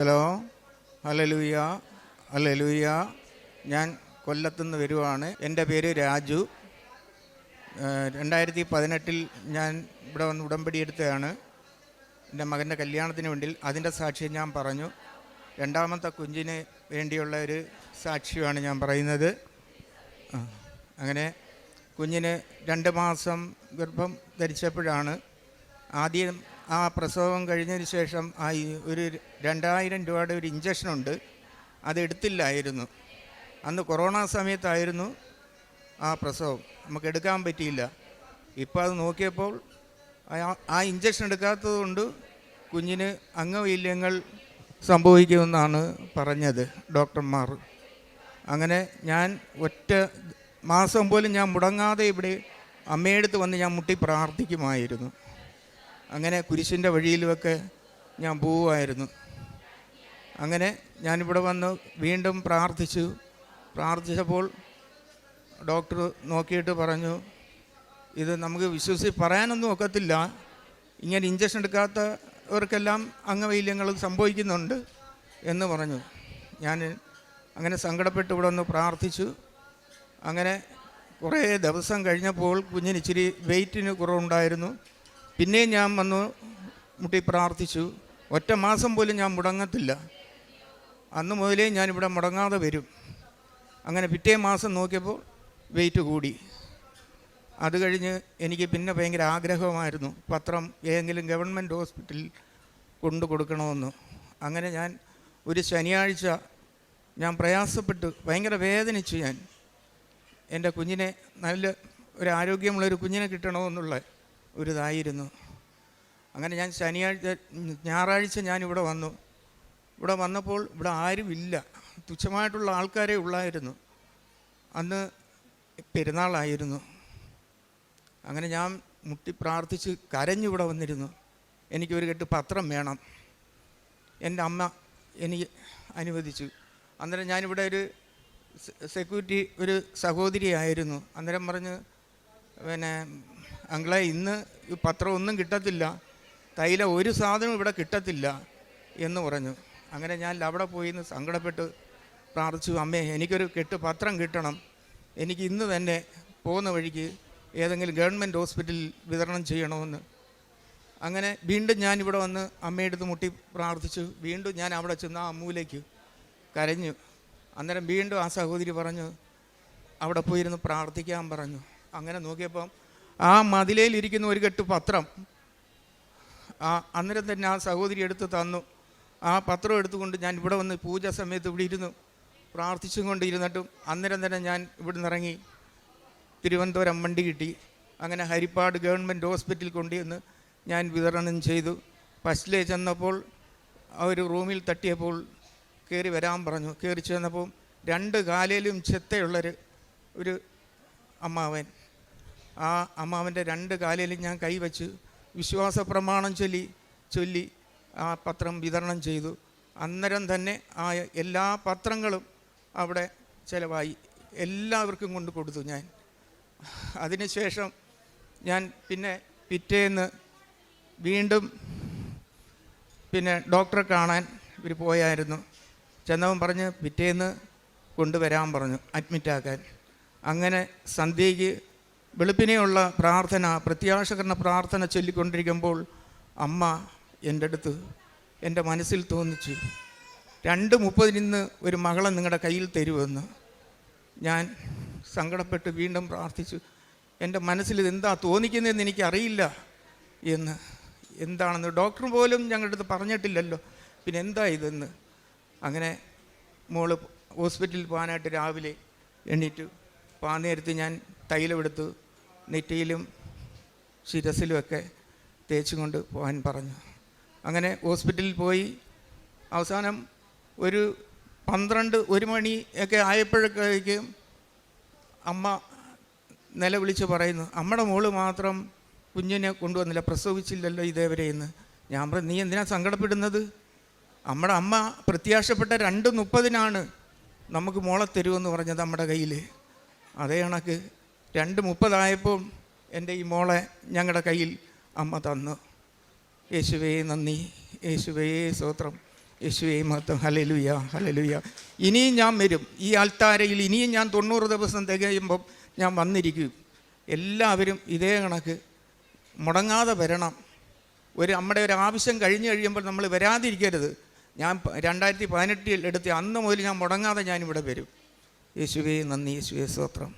Hello, hallelujah, hallelujah. ഞാൻ കൊല്ലത്തുനിന്ന് വരുവാണ്. എൻ്റെ പേര് രാജു. 2018 ഞാൻ ഇവിടെ വന്ന് ഉടമ്പടി എടുത്തതാണ് എൻ്റെ മകൻ്റെ കല്യാണത്തിന് വേണ്ടി. അതിൻ്റെ സാക്ഷ്യം ഞാൻ പറഞ്ഞു. രണ്ടാമത്തെ കുഞ്ഞിന് വേണ്ടിയുള്ള ഒരു സാക്ഷ്യമാണ് ഞാൻ പറയുന്നത്. അങ്ങനെ കുഞ്ഞിന് 2 മാസം ഗർഭം ധരിച്ചപ്പോഴാണ് ആദ്യം ആ പ്രസവം കഴിഞ്ഞതിന് ശേഷം ഒരു 2000 രൂപയുടെ ഒരു ഇഞ്ചക്ഷനുണ്ട്, അതെടുത്തില്ലായിരുന്നു. അന്ന് കൊറോണ സമയത്തായിരുന്നു ആ പ്രസവം, നമുക്ക് എടുക്കാൻ പറ്റിയില്ല. ഇപ്പോൾ അത് നോക്കിയപ്പോൾ ആ ഇഞ്ചക്ഷൻ എടുക്കാത്തത് കൊണ്ട് കുഞ്ഞിന് അംഗവൈകല്യങ്ങൾ സംഭവിക്കുമെന്നാണ് പറഞ്ഞത് ഡോക്ടർമാർ. അങ്ങനെ ഞാൻ ഒറ്റ മാസം പോലും ഞാൻ മുടങ്ങാതെ ഇവിടെ അമ്മയെടുത്ത് വന്ന് ഞാൻ മുട്ടി പ്രാർത്ഥിക്കുമായിരുന്നു. അങ്ങനെ കുരിശിൻ്റെ വഴിയിലുമൊക്കെ ഞാൻ പോവുമായിരുന്നു. അങ്ങനെ ഞാനിവിടെ വന്ന് വീണ്ടും പ്രാർത്ഥിച്ചപ്പോൾ ഡോക്ടർ നോക്കിയിട്ട് പറഞ്ഞു, ഇത് നമുക്ക് പറയാനൊന്നും ഒക്കത്തില്ല, ഇങ്ങനെ ഇഞ്ചക്ഷൻ എടുക്കാത്തവർക്കെല്ലാം അംഗവൈകല്യങ്ങൾ സംഭവിക്കുന്നുണ്ട് എന്ന് പറഞ്ഞു. ഞാൻ അങ്ങനെ സങ്കടപ്പെട്ട് ഇവിടെ ഒന്ന് പ്രാർത്ഥിച്ചു. അങ്ങനെ കുറേ ദിവസം കഴിഞ്ഞപ്പോൾ കുഞ്ഞിന് ഇച്ചിരി വെയിറ്റിന് കുറവുണ്ടായിരുന്നു. പിന്നെയും ഞാൻ വന്നു മുട്ടി പ്രാർത്ഥിച്ചു. ഒറ്റ മാസം പോലും ഞാൻ മുടങ്ങത്തില്ല. അന്ന് മുതലേ ഞാനിവിടെ മുടങ്ങാതെ വരും. അങ്ങനെ പിറ്റേ മാസം നോക്കിയപ്പോൾ വെയിറ്റ് കൂടി. അത് കഴിഞ്ഞ് എനിക്ക് പിന്നെ ഭയങ്കര ആഗ്രഹമായിരുന്നു പത്രം ഏതെങ്കിലും ഗവൺമെൻറ് ഹോസ്പിറ്റലിൽ കൊണ്ടു കൊടുക്കണമെന്ന്. അങ്ങനെ ഞാൻ ഒരു ശനിയാഴ്ച ഞാൻ പ്രയാസപ്പെട്ട് ഭയങ്കര വേദനിച്ചു. ഞാൻ എൻ്റെ കുഞ്ഞിനെ നല്ല ഒരു ആരോഗ്യമുള്ളൊരു കുഞ്ഞിനെ കിട്ടണമെന്നുള്ള ഒരിതായിരുന്നു. അങ്ങനെ ഞാൻ ഞായറാഴ്ച ഞാനിവിടെ വന്നു. ഇവിടെ വന്നപ്പോൾ ഇവിടെ ആരുമില്ല, തുച്ഛമായിട്ടുള്ള ആൾക്കാരേ ഉള്ളായിരുന്നു. അന്ന് പെരുന്നാളായിരുന്നു. അങ്ങനെ ഞാൻ മുട്ടി പ്രാർത്ഥിച്ച് കരഞ്ഞിവിടെ വന്നിരുന്നു. എനിക്കൊരു കെട്ട് പത്രം വേണം. എൻ്റെ അമ്മ എനിക്ക് അനുവദിച്ചു. അന്നേരം ഞാനിവിടെ ഒരു സെക്യൂരിറ്റി ഒരു സഹോദരിയായിരുന്നു. അന്നേരം പറഞ്ഞ്, പിന്നെ അങ്കിളെ, ഇന്ന് ഈ പത്രം ഒന്നും കിട്ടത്തില്ല, തൈല ഒരു സാധനവും ഇവിടെ കിട്ടത്തില്ല എന്ന് പറഞ്ഞു. അങ്ങനെ ഞാൻ അവിടെ പോയി സങ്കടപ്പെട്ട് പ്രാർത്ഥിച്ചു, അമ്മേ എനിക്കൊരു കെട്ട് പത്രം കിട്ടണം, എനിക്ക് ഇന്ന് തന്നെ പോകുന്ന വഴിക്ക് ഏതെങ്കിലും ഗവൺമെൻറ് ഹോസ്പിറ്റലിൽ വിതരണം ചെയ്യണമെന്ന്. അങ്ങനെ വീണ്ടും ഞാനിവിടെ വന്ന് അമ്മയെടുത്ത് മുട്ടി പ്രാർത്ഥിച്ചു. വീണ്ടും ഞാൻ അവിടെ ചെന്ന് ആ മൂലയ്ക്ക് കരഞ്ഞു. അന്നേരം വീണ്ടും ആ സഹോദരി പറഞ്ഞു, അവിടെ പോയിരുന്ന് പ്രാർത്ഥിക്കാൻ പറഞ്ഞു. അങ്ങനെ നോക്കിയപ്പം ആ മതിലയിലിരിക്കുന്ന ഒരു കെട്ട് പത്രം അന്നേരം തന്നെ ആ സഹോദരി എടുത്ത് തന്നു. ആ പത്രം എടുത്തുകൊണ്ട് ഞാൻ ഇവിടെ വന്ന് പൂജ സമയത്ത് ഇവിടെ ഇരുന്നു പ്രാർത്ഥിച്ചും കൊണ്ടിരുന്നിട്ടും അന്നേരം തന്നെ ഞാൻ ഇവിടുന്ന് ഇറങ്ങി തിരുവനന്തപുരം വണ്ടി കിട്ടി. അങ്ങനെ ഹരിപ്പാട് ഗവൺമെൻറ് ഹോസ്പിറ്റലിൽ കൊണ്ടുവന്ന് ഞാൻ വിതരണം ചെയ്തു. ഫസ്റ്റിലേ ചെന്നപ്പോൾ ആ ഒരു റൂമിൽ തട്ടിയപ്പോൾ കയറി വരാൻ പറഞ്ഞു. കയറി ചെന്നപ്പോൾ 2 കാലിലും ചെത്തയുള്ളൊരു അമ്മാവൻ. ആ അമ്മാവൻ്റെ 2 കാലിലും ഞാൻ കൈവച്ച് വിശ്വാസ പ്രമാണം ചൊല്ലി ആ പത്രം വിതരണം ചെയ്തു. അന്നേരം തന്നെ ആ എല്ലാ പത്രങ്ങളും അവിടെ ചിലവായി, എല്ലാവർക്കും കൊണ്ട് കൊടുത്തു ഞാൻ. അതിനുശേഷം ഞാൻ പിന്നെ പിറ്റേന്ന് വീണ്ടും ഡോക്ടറെ കാണാൻ ഇവർ പോയായിരുന്നു. ചെന്നവൻ പറഞ്ഞ് പിറ്റേന്ന് കൊണ്ടുവരാൻ പറഞ്ഞു, അഡ്മിറ്റാക്കാൻ. അങ്ങനെ സന്ധ്യയ്ക്ക് വെളുപ്പിനെയുള്ള പ്രാർത്ഥന, പ്രത്യാശകരണ പ്രാർത്ഥന ചൊല്ലിക്കൊണ്ടിരിക്കുമ്പോൾ അമ്മ എൻ്റെ അടുത്ത് എൻ്റെ മനസ്സിൽ തോന്നിച്ചു, 2:30 ഒരു മകളെ നിങ്ങളുടെ കയ്യിൽ തരുമെന്ന്. ഞാൻ സങ്കടപ്പെട്ട് വീണ്ടും പ്രാർത്ഥിച്ചു. എൻ്റെ മനസ്സിൽ ഇതെന്താ തോന്നിക്കുന്നതെന്ന് എനിക്കറിയില്ല എന്ന്. എന്താണെന്ന് ഡോക്ടർ പോലും ഞങ്ങളുടെ അടുത്ത് പറഞ്ഞിട്ടില്ലല്ലോ, പിന്നെ എന്താ ഇതെന്ന്. അങ്ങനെ മോള് ഹോസ്പിറ്റലിൽ പോകാനായിട്ട് രാവിലെ എണീറ്റു. നേരത്ത് ഞാൻ തൈലമെടുത്തു നെറ്റിയിലും ശിരസിലുമൊക്കെ തേച്ചും കൊണ്ട് പോകാൻ പറഞ്ഞു. അങ്ങനെ ഹോസ്പിറ്റലിൽ പോയി. അവസാനം ഒരു 12-1 മണിയൊക്കെ ആയപ്പോഴേക്കും അമ്മ നിലവിളിച്ച് പറയുന്നു, അമ്മയുടെ മോള് മാത്രം കുഞ്ഞിനെ കൊണ്ടുവന്നില്ല, പ്രസവിച്ചില്ലല്ലോ ഇതേവരെ എന്ന്. ഞാൻ പറഞ്ഞു, നീ എന്തിനാ സങ്കടപ്പെടുന്നത്? നമ്മുടെ അമ്മ പ്രത്യാശപ്പെട്ട 2:30 നമുക്ക് മോളെ തരുമെന്ന് പറഞ്ഞത് നമ്മുടെ കയ്യിൽ. അതേ കണക്ക് 2:30 എൻ്റെ ഈ മോളെ ഞങ്ങളുടെ കയ്യിൽ അമ്മ തന്നു. യേശുവേ നന്ദി, യേശുവേ സ്തോത്രം. യേശുവേ മഹത്വം. Hallelujah, hallelujah. ഇനിയും ഞാൻ വരും. ഈ ആൽത്താരയിൽ ഇനിയും ഞാൻ 90 ദിവസം തികയുമ്പം ഞാൻ വന്നിരിക്കും. എല്ലാവരും ഇതേ കണക്ക് മുടങ്ങാതെ വരണം. നമ്മുടെ ഒരു ആവശ്യം കഴിഞ്ഞ് കഴിയുമ്പോൾ നമ്മൾ വരാതിരിക്കരുത്. ഞാൻ 2018 എടുത്ത് അന്ന് മുതൽ ഞാൻ മുടങ്ങാതെ ഞാനിവിടെ വരും. യേശുവേ നന്ദി, യേശുവേ സ്തോത്രം.